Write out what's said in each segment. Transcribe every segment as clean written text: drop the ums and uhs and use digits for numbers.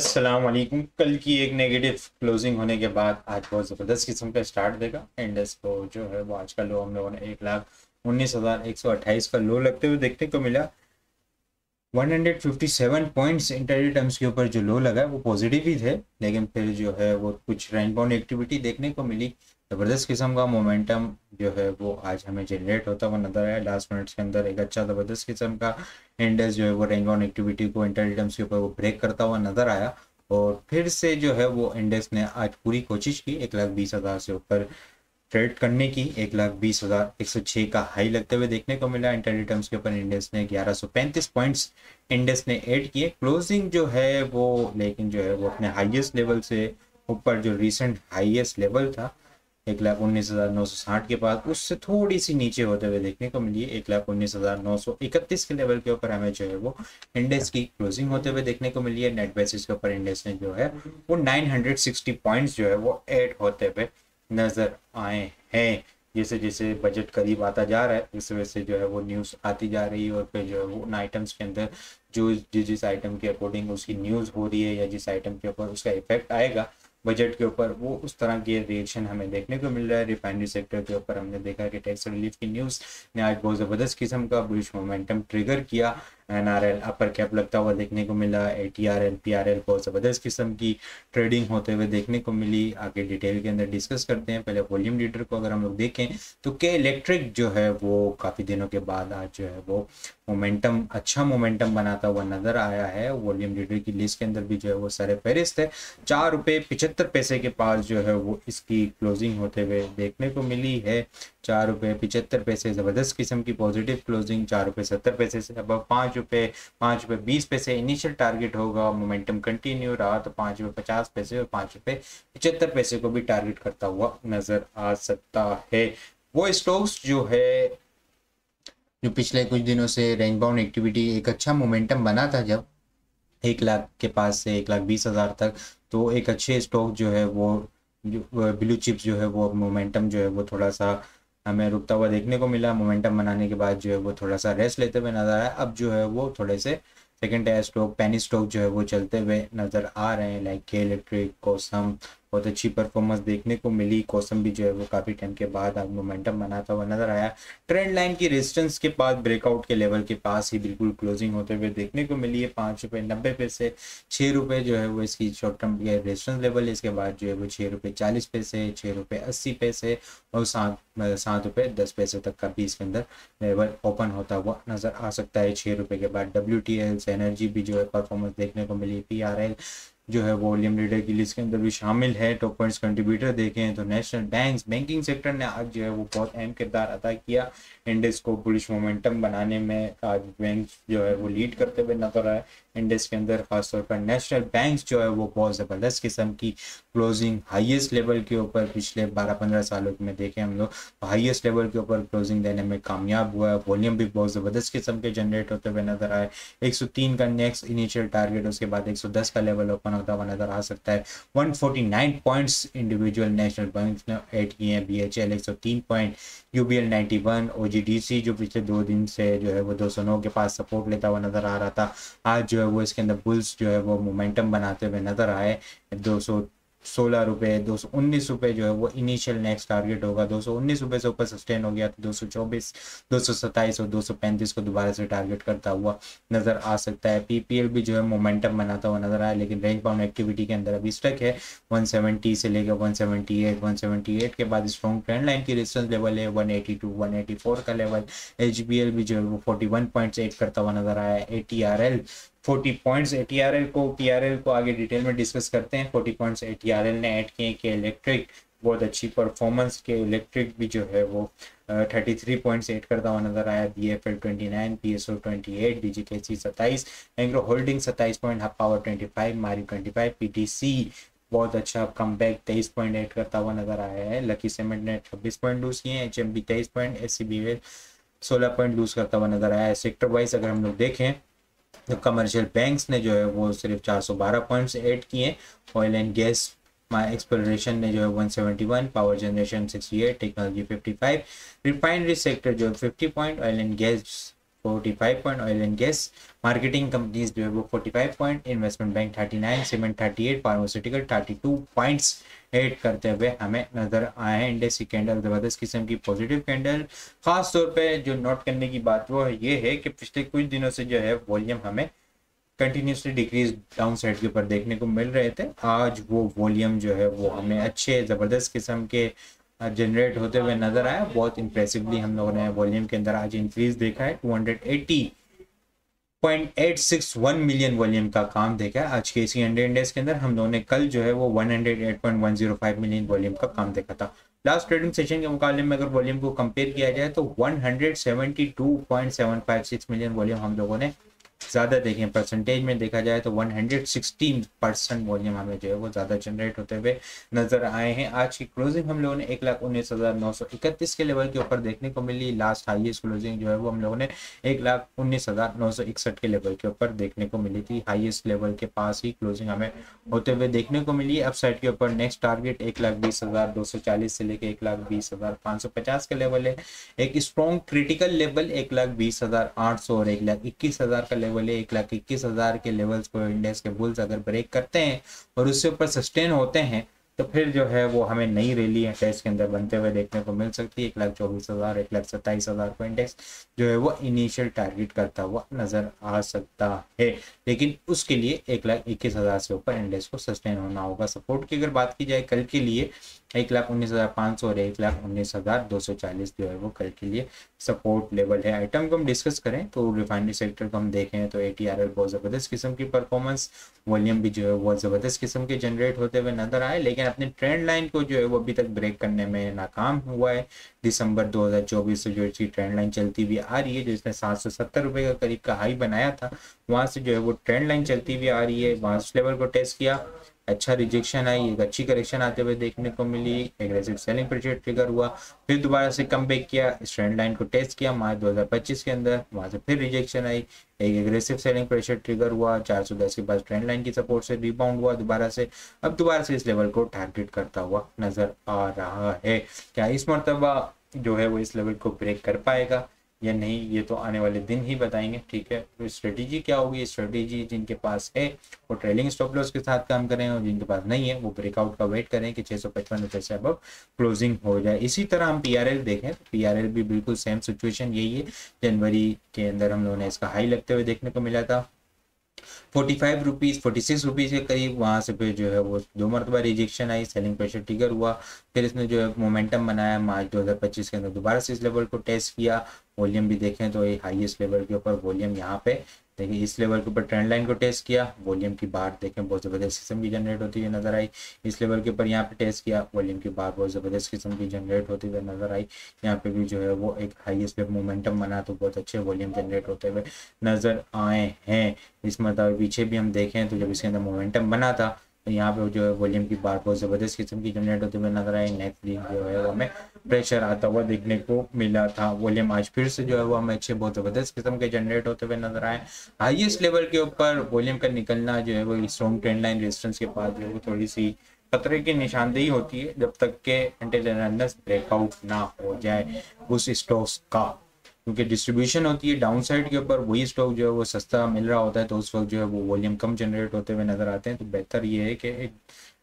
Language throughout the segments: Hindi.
अस्सलाम वालेकुम। कल की एक नेगेटिव क्लोजिंग होने के बाद आज बहुत ज़बरदस्त किस्म का स्टार्ट देगा। इंडेक्स को जो है वो आज का लो हम लोगों ने 1,19,128 का लो लगते हुए देखने को मिला। 157 पॉइंट्स इंटरडे टर्म्स के ऊपर जो लो लगा वो पॉजिटिव ही थे, लेकिन फिर जो है वो कुछ रेंज बाउंड एक्टिविटी देखने को मिली। ज़बरदस्त किस्म का मोमेंटम जो है वो आज हमें जनरेट होता हुआ नजर आया। लास्ट मिनट्स के अंदर एक अच्छा ज़बरदस्त किस्म का इंडेक्स जो है वो रेंज बाउंड एक्टिविटी को इंटरडे टर्म्स के ऊपर वो ब्रेक करता हुआ नजर आया और फिर से जो है वो इंडेक्स ने आज पूरी कोशिश की 1,20,000 से ऊपर ट्रेड करने की। 1,20,106 का हाई लगते हुए देखने को मिला। इंटरडे टर्म्स के ऊपर इंडेक्स ने 1135 पॉइंट्स इंडेक्स ने ऐड किए। क्लोजिंग जो है वो लेकिन जो है वो अपने हाईएस्ट लेवल से ऊपर, जो रिसेंट हाईएस्ट लेवल था 1,19,960 के बाद, उससे थोड़ी सी नीचे होते हुए देखने को मिली। 1,19,931 के लेवल के ऊपर हमें जो है वो इंडेक्स की क्लोजिंग होते हुए देखने को मिली है। नेट बेसिस के ऊपर इंडेक्स ने जो है वो 960 पॉइंट्स जो है वो ऐड होते हुए नजर आए हैं। जैसे जैसे बजट करीब आता जा रहा है इस वजह से जो है वो न्यूज़ आती जा रही है और फिर जो है वो उन आइटम्स के अंदर जो जिस आइटम के अकॉर्डिंग उसकी न्यूज़ हो रही है या जिस आइटम के ऊपर उसका इफेक्ट आएगा बजट के ऊपर, वो उस तरह की रिएक्शन हमें देखने को मिल रहा है। रिफाइनरी सेक्टर के ऊपर हमने देखा कि टैक्स रिलीफ की न्यूज़ ने आज बहुत ज़बरदस्त किस्म का बुलिश मोमेंटम ट्रिगर किया। एनआरएल अपर कैप लगता हुआ देखने को मिला। एटीआरएल पीआरएल बहुत ज़बरदस्त किस्म की ट्रेडिंग होते हुए देखने को मिली। आगे डिटेल के अंदर डिस्कस करते हैं। पहले वॉल्यूम लीडर को अगर हम लोग देखें तो के इलेक्ट्रिक जो है वो काफ़ी दिनों के बाद आज जो है वो अच्छा मोमेंटम बनाता हुआ नजर आया है। वॉल्यूम लीडर की लिस्ट के अंदर भी जो है वो सरे फहरिस्त है। 4 रुपये 75 पैसे के पास जो है वो इसकी क्लोजिंग होते हुए देखने को मिली है। 4 रुपये 75 पैसे ज़बरदस्त किस्म की पॉजिटिव क्लोजिंग। 4 रुपये 70 पैसे से अब 5 रुपये इनिशियल टारगेट होगा। मोमेंटम कंटिन्यू रहा तो 5 रुपये 50 पैसे और 5 रुपये 75 पैसे को भी टारगेट करता हुआ नजर आ सकता है। वो स्टॉक्स जो है जो पिछले कुछ दिनों से रेंज बाउंड एक्टिविटी एक अच्छा मोमेंटम बना था, जब 1 लाख के पास से 1,20,000 तक, तो एक अच्छे स्टॉक जो है वो जो ब्लू चिप्स जो है वो मोमेंटम जो है वो थोड़ा सा हमें रुकता हुआ देखने को मिला। मोमेंटम बनाने के बाद जो है वो थोड़ा सा रेस्ट लेते हुए नजर आया। अब जो है वो थोड़े से second tier stock penny stock जो है वो चलते हुए नजर आ रहे हैं, लाइक के इलेक्ट्रिक कोसम बहुत अच्छी परफॉर्मेंस देखने को मिली। कोसम भी जो है वो काफ़ी टाइम के बाद अब मोमेंटम बनाता हुआ नजर आया। ट्रेंड लाइन की रेजिस्टेंस के पास ब्रेकआउट के लेवल के पास ही बिल्कुल क्लोजिंग होते हुए देखने को मिली है। 5 रुपये 90 पैसे 6 रुपये जो है वो इसकी शॉर्ट टर्म रेजिस्टेंस लेवल है। इसके बाद जो है वो 6 रुपये 40 पैसे 6 रुपये 80 पैसे और 7 रुपये 10 पैसे तक का भी इसके अंदर लेवल ओपन होता हुआ नजर आ सकता है। 6 रुपये के बाद WTL एनर्जी भी जो है परफॉर्मेंस देखने को मिली। PRL जो है वॉल्यूम लीडर की लिस्ट के अंदर भी शामिल है। टॉप पॉइंट्स कंट्रीब्यूटर देखें तो नेशनल बैंक्स बैंकिंग सेक्टर ने आज जो है वो बहुत अहम किरदार अदा किया इंडेक्स को बुलिश मोमेंटम बनाने में। आज बैंक जो है वो लीड करते हुए नजर आए इंडेक्स के अंदर। खासतौर पर नेशनल बैंक्स जो है वो बहुत ज़बरदस्त किस्म की क्लोजिंग हाईएस्ट लेवल के ऊपर पिछले 12-15 सालों में देखें हम लोग तो हाईएस्ट लेवल के ऊपर क्लोजिंग देने में कामयाब हुआ है। वॉल्यूम भी बहुत ज़बरदस्त किस्म के जनरेट होते हुए नजर आए। 103 का नेक्स्ट इनिशियल टारगेट, उसके बाद 110 का लेवल ओपन होता हुआ नजर आ सकता है। 149 पॉइंट्स इंडिविजुअल नेशनल बैंक ने ऐड किए हैं। BHL 103 पॉइंट, UBL 91, OGDC जो पिछले 2 दिन से जो है वो 209 के पास सपोर्ट लेता हुआ नजर आ रहा था, आज जो है वो इसके अंदर बुल्स जो है वो मोमेंटम बनाते हुए नजर आए। 216 रुपये 219 रुपये जो है वो इनिशियल नेक्स्ट टारगेट होगा। 219 रुपये से ऊपर सस्टेन हो गया तो 224 227 और 235 को दोबारा से टारगेट करता हुआ नजर आ सकता है। PPL भी जो है मोमेंटम बनाता हुआ नजर आया, लेकिन रेंज बाउंड एक्टिविटी के अंदर अभी स्टक है। 170 से लेकर 178 के बाद स्ट्रॉन्ग ट्रेंड लाइन की रेजिस्टेंस लेवल है 182 184 का लेवल। HBL भी जो है वो 41 पॉइंट्स ऐड करता हुआ नजर आया। ATRL 40 पॉइंट्स ATRL को PRL को आगे डिटेल में डिस्कस करते हैं। 40 पॉइंट्स ATRL ने ऐड किए। के इलेक्ट्रिक बहुत अच्छी परफॉर्मेंस के इलेक्ट्रिक भी जो है वो 33 पॉइंट्स ऐड करता हुआ नजर आया। DFL 29, PSO 28, DGKC 27, Engro holding 27 point, hub power 25, मारी 25, PTC बहुत अच्छा कमबैक 23 पॉइंट ऐड करता हुआ नजर आया है। लकी सीमेंट ने 26 पॉइंट लूज किए हैं। HMB 23 point, SCBL 16 point lose करता हुआ नजर आया है। सेक्टर वाइज अगर हम लोग देखें तो कमर्शियल बैंक्स ने जो है वो सिर्फ 412 पॉइंट्स ऐड किए। ऑयल एंड गैस एक्सप्लोरेशन ने जो है 171, power generation 68, technology 55, refinery sector जो है 50 point, oil and gas 45 point, oil and gas marketing companies जो है वो 45 point, investment bank 39, cement 38, pharmaceutical 32 points add करते हुए हमें नजर आए हैं। इंडेक्स की कैंडल जबरदस्त किस्म की पॉजिटिव कैंडल। खास तौर पे जो नोट करने की बात वो ये है कि पिछले कुछ दिनों से जो है वॉल्यूम हमें कंटिन्यूसली डिक्रीज डाउन साइड के ऊपर देखने को मिल रहे थे। आज वो वॉल्यूम जो है वो हमें अच्छे ज़बरदस्त किस्म के जनरेट होते हुए नजर आया। बहुत इंप्रेसिवली हम लोगों ने वॉल्यूम के अंदर आज इंक्रीज देखा है। 280.861 मिलियन वॉल्यूम का काम देखा है आज के एशियन इंडेक्स के अंदर। हम लोगों ने कल जो है वो 108.105 मिलियन वॉल्यूम का काम देखा था। लास्ट ट्रेडिंग सेशन के मुकाबले में अगर वॉल्यूम को कंपेयर किया जाए तो 172.756 मिलियन वॉल्यूम हम लोगों ने ज़्यादा देखें। परसेंटेज में देखा जाए तो 116% वॉल्यूम हमें जो है वो ज़्यादा जनरेट होते हुए नजर आए हैं। आज की क्लोजिंग हम लोगों ने 1,19,931 के लेवल के ऊपर देखने को मिली। लास्ट हाईएस्ट क्लोजिंग जो है वो हम लोगों ने 1,19,961 के लेवल के ऊपर देखने को मिली थी। हाईएस्ट लेवल के पास ही क्लोजिंग हमें होते हुए देखने को मिली। अप साइड के ऊपर नेक्स्ट टारगेट 1,20,240 से लेकर 1,20,550 के लेवल है। एक स्ट्रॉन्ग क्रिटिकल लेवल 1,20,800 और 1,21,000 का लेवल है। 1,21,000 के लेवल्स को इंडेक्स के बुल्स अगर ब्रेक करते हैं और उससे ऊपर सस्टेन होते हैं तो फिर जो है वो हमें नई रैली इंडेक्स के अंदर बनते हुए देखने को मिल सकती है। 1,24,000 1,27,000 को इंडेक्स जो है वो इनिशियल टारगेट करता हुआ नजर आ सकता है, लेकिन उसके लिए 1,21,000 से ऊपर इंडेक्स को सस्टेन होना होगा। सपोर्ट की अगर बात की जाए कल के लिए 1,19,500 और 1,19,240 जो है वो कल के लिए सपोर्ट लेवल है। आइटम को हम डिस्कस करें तो रिफाइनरी सेक्टर को हम देखें तो ATRL बहुत ज़बरदस्त किस्म की परफॉर्मेंस, वॉल्यूम भी जो है बहुत ज़बरदस्त किस्म के जनरेट होते हुए नजर आए, लेकिन अपने ट्रेंड लाइन को जो है वो अभी तक ब्रेक करने में नाकाम हुआ है। दिसंबर 2024 से जो इसकी ट्रेंड लाइन चलती हुई आ रही है, जिसने 770 रुपये का करीब का हाई बनाया था, वहाँ से जो है वो ट्रेंड लाइन चलती हुई आ रही है। वहाँ उस लेवल को टेस्ट किया, अच्छा रिजेक्शन आई, एक अच्छी करेक्शन आते हुए देखने को मिली, एग्रेसिव सेलिंग प्रेशर ट्रिगर हुआ, फिर दोबारा से कम बैक किया, ट्रेंड लाइन को टेस्ट किया मार्च 2025 के अंदर, वहां से फिर रिजेक्शन आई, एक एग्रेसिव सेलिंग प्रेशर ट्रिगर हुआ, 410 के बाद ट्रेंड लाइन की सपोर्ट से रिबाउंड हुआ दोबारा से, अब दोबारा से इस लेवल को टारगेट करता हुआ नजर आ रहा है। क्या इस मरतबा जो है वो इस लेवल को ब्रेक कर पाएगा या नहीं, ये तो आने वाले दिन ही बताएंगे। ठीक है, तो स्ट्रेटेजी क्या होगी? स्ट्रेटेजी जिनके पास है वो ट्रेलिंग स्टॉप लॉस के साथ काम करें और जिनके पास नहीं है वो ब्रेकआउट का वेट करें कि 655 रुपये से अब क्लोजिंग हो जाए। इसी तरह हम PRL देखें तो PRL भी बिल्कुल सेम सिचुएशन यही है। जनवरी के अंदर हम लोगों ने इसका हाई लगते हुए देखने को मिला था 45 रुपीज़ 46 रुपीज़ के करीब, वहाँ से फिर जो है वो दो मरतबा रिजेक्शन आई, सेलिंग प्रेशर ट्रिगर हुआ, फिर इसने जो है मोमेंटम बनाया मार्च 2025 के अंदर, दोबारा से इस लेवल को टेस्ट किया। वॉल्यूम भी देखें तो ये हाईएस्ट लेवल के ऊपर वॉल्यूम यहाँ पे देखिए, इस लेवल के ऊपर ट्रेंड लाइन को टेस्ट किया, वॉल्यूम की बार देखें बहुत ज़बरदस्त किस्म की जनरेट होती हुई नजर आई। इस लेवल के ऊपर यहाँ पे टेस्ट किया, वॉल्यूम की बार बहुत ज़बरदस्त किस्म की जनरेट होती हुई नजर आई। यहाँ पे भी जो है वो एक हाईएस्ट पे मोमेंटम बना तो बहुत अच्छे वॉल्यूम जनरेट होते हुए नजर आए हैं। इस मतलब पीछे भी हम देखें तो जब इसके अंदर मोमेंटम बना था तो यहाँ पे जो है वॉल्यूम की बार बहुत ज़बरदस्त किस्म की जनरेट होते हुए नजर आई। नेक्स्ट दिन जो है वो हमें प्रेशर आता हुआ देखने को मिला था। वॉल्यूम आज फिर से जो है वो हमें अच्छे बहुत ज़बरदस्त किस्म के जनरेट होते हुए नजर आए। हाईएस्ट लेवल के ऊपर वॉल्यूम का निकलना जो है वो स्ट्रॉन्ग ट्रेंड लाइन रेजिस्टेंस के पास जो है वो थोड़ी सी खतरे की निशानदेही होती है, जब तक के ब्रेकआउट ना हो जाए उस स्टॉक्स का, क्योंकि डिस्ट्रीब्यूशन होती है डाउन साइड के ऊपर, वही स्टॉक जो है वो सस्ता मिल रहा होता है तो उस वक्त जो है वो वॉल्यूम कम जनरेट होते हुए नजर आते हैं। तो बेहतर ये है कि एक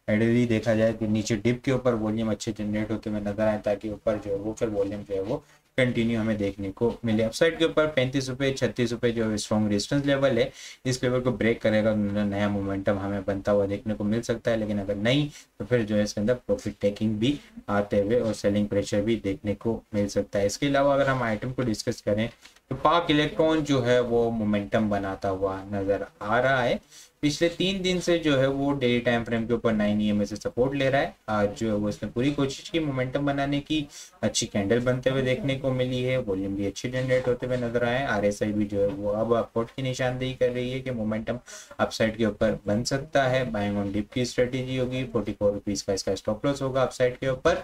आइडियली देखा जाए कि नीचे डिप के ऊपर वॉल्यूम अच्छे जनरेट होते हुए नजर आए, ताकि ऊपर जो है वो फिर वॉल्यूम जो है वो कंटिन्यू हमें देखने को मिले। अपसाइड के ऊपर 35 रुपये 36 रुपये जो स्ट्रॉन्ग रेजिस्टेंस लेवल है, इस लेवल को ब्रेक करेगा तो नया मोमेंटम हमें बनता हुआ देखने को मिल सकता है, लेकिन अगर नहीं तो फिर जो है इसके अंदर प्रॉफिट टेकिंग भी आते हुए और सेलिंग प्रेशर भी देखने को मिल सकता है। इसके अलावा अगर हम आइटम को डिस्कस करें तो पाक इलेक्ट्रॉन जो है वो मोमेंटम बनाता हुआ नजर आ रहा है। पिछले 3 दिन से जो है वो डेली टाइम फ्रेम के ऊपर 9 EMA से सपोर्ट ले रहा है। आज जो है वो इसने पूरी कोशिश की मोमेंटम बनाने की, अच्छी कैंडल बनते हुए देखने को मिली है, वॉल्यूम भी अच्छी जनरेट होते हुए नजर आए। RSI भी जो है वो अब अपोर्ट की निशानदेही कर रही है कि मोमेंटम अपसाइड के ऊपर बन सकता है। बाइंग ऑन डिप की स्ट्रेटेजी होगी, 44 रुपीज़ का इसका स्टॉप लॉस होगा अपसाइड के ऊपर।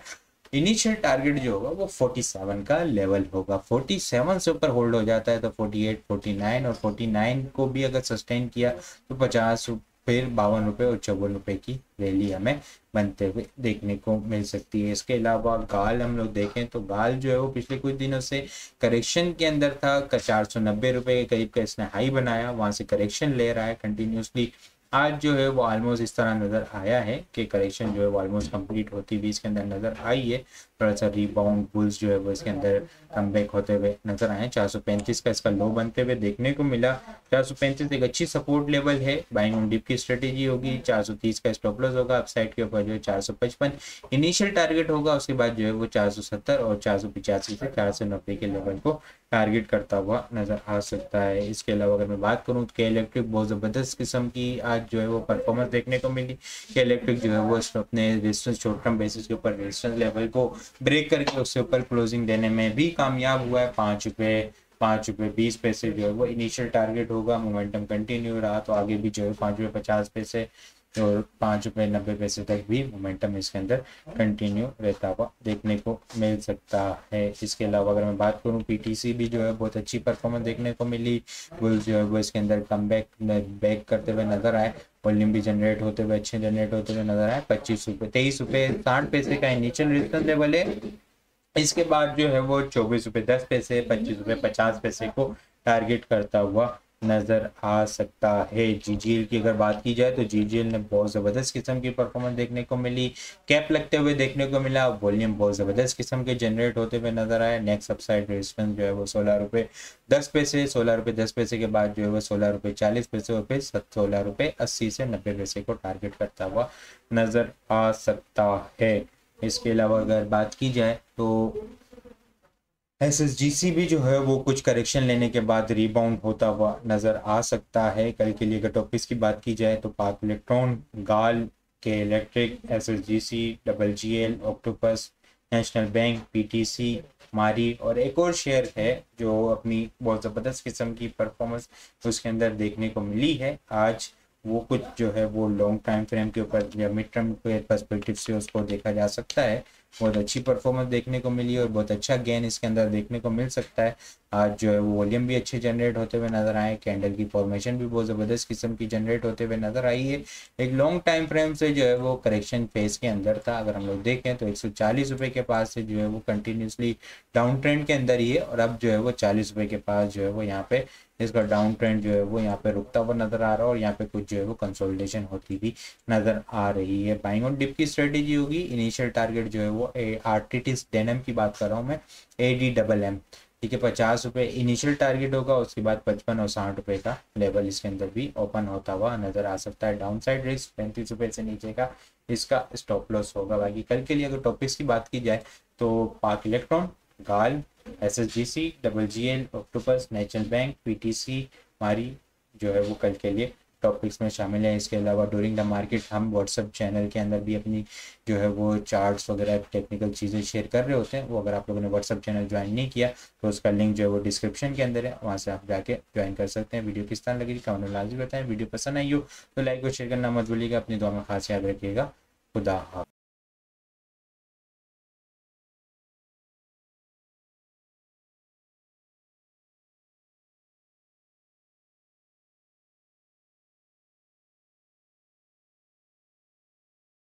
इनिशियल टारगेट जो होगा वो 47 का लेवल होगा। 47 से ऊपर होल्ड हो जाता है तो 48, 49 और 49 को भी अगर सस्टेन किया तो 50 फिर 52 रुपये और 54 रुपये की रैली हमें बनते हुए देखने को मिल सकती है। इसके अलावा गाल हम लोग देखें तो गाल जो है वो पिछले कुछ दिनों से करेक्शन के अंदर था, 490 रुपये के करीब का इसने हाई बनाया, वहां से करेक्शन ले रहा है कंटिन्यूसली। आज जो है वो ऑलमोस्ट इस तरह नजर आया है कि करेक्शन जो है वो ऑलमोस्ट कंप्लीट होती हुई इसके अंदर नजर आई है। थोड़ा सा रीबाउंड बुल्स जो है वो इसके अंदर कमबैक होते हुए नजर आए। 435 का इसका लो बनते हुए देखने को मिला। 435 एक अच्छी सपोर्ट लेवल है, बाइंग ऑन डिप की स्ट्रेटेजी होगी। 430 का स्टॉप लॉस होगा, अपसाइड के ऊपर जो है 455 इनिशियल टारगेट होगा, उसके बाद जो है वो 470 और 485 से 490 के लेवल को टारगेट करता हुआ नजर आ सकता है। इसके अलावा अगर मैं बात करूं तो के इलेक्ट्रिक बहुत ज़बरदस्त किस्म की आज जो है वो परफॉर्मेंस देखने को मिली। के इलेक्ट्रिक जो है वो अपने रेजिस्टेंस शॉर्ट टर्म बेसिस के ऊपर रेजिस्टेंस लेवल को ब्रेक करके उसके ऊपर क्लोजिंग देने में भी कामयाब हुआ है। 5 रुपये 20 पैसे जो है वो इनिशियल टारगेट होगा। मोमेंटम कंटिन्यू रहा तो आगे भी जो है 5 रुपये 50 पैसे और 5 रुपये 90 पैसे तक भी मोमेंटम इसके अंदर कंटिन्यू रहता हुआ देखने को मिल सकता है। इसके अलावा अगर मैं बात करूं पीटीसी भी जो है बहुत अच्छी परफॉर्मेंस देखने को मिली। बुल्स जो है वो इसके अंदर कम बैक करते हुए नजर आए, वॉल्यूम भी जनरेट होते हुए अच्छे जनरेट होते हुए नजर आए। 23 रुपये 60 पैसे का इनिशियल रेजिस्टेंस लेवल है। इसके बाद जो है वो 24 रुपये 10 पैसे 25 रुपये 50 पैसे को टारगेट करता हुआ नजर आ सकता है। जीजीएल की अगर बात की जाए तो जीजीएल ने बहुत ज़बरदस्त किस्म की परफॉर्मेंस देखने को मिली, कैप लगते हुए देखने को मिला, वॉल्यूम बहुत ज़बरदस्त किस्म के जनरेट होते हुए नजर आए। नेक्स्ट अपसाइड रेजिस्टेंस जो है वो 16 रुपये 10 पैसे 16 रुपये 10 पैसे के बाद जो है वो 16 रुपये 40 पैसे और फिर 16 रुपये 80 से 90 पैसे को टारगेट करता हुआ नजर आ सकता है। इसके अलावा अगर बात की जाए तो एसएसजीसी भी जो है वो कुछ करेक्शन लेने के बाद रीबाउंड होता हुआ नजर आ सकता है। कल के लिए अगर टॉपिक्स की बात की जाए तो पाक इलेक्ट्रॉन, गाल, K electric, SSGC, double GL, octopus, national bank, PTC, Mari और एक और शेयर है जो अपनी बहुत ज़बरदस्त किस्म की परफॉर्मेंस उसके अंदर देखने को मिली है। आज वो कुछ जो है वो लॉन्ग टाइम फ्रेम के ऊपर या मिड टर्म के पर्सपेक्टिव से उसको देखा जा सकता है। बहुत अच्छी परफॉर्मेंस देखने को मिली और बहुत अच्छा गेन इसके अंदर देखने को मिल सकता है। आज जो है वो वॉल्यूम भी अच्छे जनरेट होते हुए नजर आए, कैंडल की फॉर्मेशन भी बहुत ज़बरदस्त किस्म की जनरेट होते हुए नजर आई है। एक लॉन्ग टाइम फ्रेम से जो है वो करेक्शन फेज के अंदर था। अगर हम लोग देखें तो 140 रुपये के पास से जो है वो कंटिन्यूसली डाउन ट्रेंड के अंदर ही है और अब जो है वो 40 रुपये के पास जो है वो यहाँ पे इसका डाउन ट्रेंड जो है वो यहाँ पे रुकता हुआ नजर आ रहा है और यहाँ पे कुछ जो है वो कंसोलिडेशन होती हुई नजर आ रही है। बाइंग ऑन डिप की स्ट्रेटेजी होगी। इनिशियल टारगेट जो है वो आर्टिटिस डेनिम की बात कर रहा हूँ मैं, ADMM, ठीक है। 50 रुपये इनिशियल टारगेट होगा, उसके बाद 55 और 60 रुपये का लेवल इसके अंदर भी ओपन होता हुआ नजर आ सकता है। डाउन साइड रिस्क 35 रुपये से नीचे का इसका स्टॉप लॉस होगा। बाकी कल के लिए अगर टॉपिक्स की बात की जाए तो पाक इलेक्ट्रॉन, गाल, SSGC, double GL, octopus, national bank, PTC, Mari जो है वो कल के लिए टॉपिक्स में शामिल है। इसके अलावा ड्यूरिंग द मार्केट हम व्हाट्सएप चैनल के अंदर भी अपनी जो है वो चार्ट्स वगैरह टेक्निकल चीज़ें शेयर कर रहे होते हैं। वो अगर आप लोगों ने व्हाट्सएप चैनल ज्वाइन नहीं किया तो उसका लिंक जो है वो डिस्क्रिप्शन के अंदर है, वहाँ से आप जाके ज्वाइन कर सकते हैं। वीडियो किस तरह लगी कमेंट में लाजमी बताएं। वीडियो पसंद आई हो तो लाइक और शेयर करना मत भूलिएगा। अपनी दुआ में खास याद रखिएगा। खुदा हाफ़िज़।